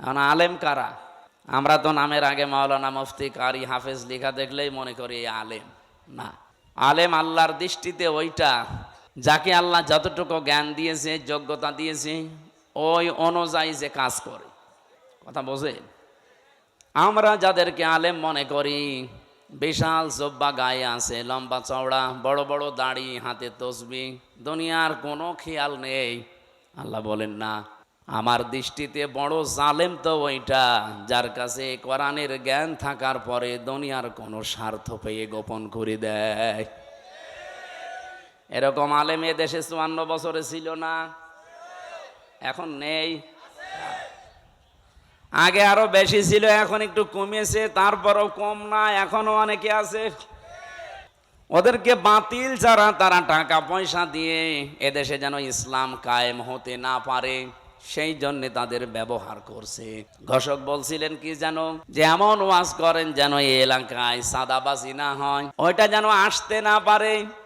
এখন আলেম কারা? আমরা তো নামের আগে মাওলানা, মুফতি, কারি, হাফেজ লেখা দেখলেই মনে করি এই আলেম। না, আলেম আল্লাহর দৃষ্টিতে ওইটা যাকে আল্লাহ যতটুকু জ্ঞান দিয়েছে, যোগ্যতা দিয়েছে, ওই অনুযায়ী যে কাজ করে। কথা বোঝেন? আমরা যাদেরকে আলেম মনে করি, বিশাল জব্বা গায়ে আছে, লম্বা চওড়া, বড় বড় দাড়ি, হাতে তসবি, দুনিয়ার কোনো খেয়াল নেই। আল্লাহ বলেন না, আমার দৃষ্টিতে বড় জালেম তো ওইটা যার কাছে কোরআনের জ্ঞান থাকার পরে দুনিয়ার কোনো স্বার্থ পেয়ে গোপন করে দেয়। এরকম আলেম এ দেশে ৫৪ বছরে ছিল না? এখন নেই? আগে আরো বেশি ছিল, এখন একটু কমেছে, তারপরও কম না, এখনো অনেকে আছে। ওদেরকে বাতিল ছাড়া তারা টাকা পয়সা দিয়ে এদেশে যেন ইসলাম কায়েম হতে না পারে সেই জন্য তাদের ব্যবহার করছে। ঘোষক বলছিলেন কি যেন, যে এমন ওয়াজ করেন যেন এই এলাকায় সাদাবাজি না হয়, ওইটা যেন আসতে না পারে।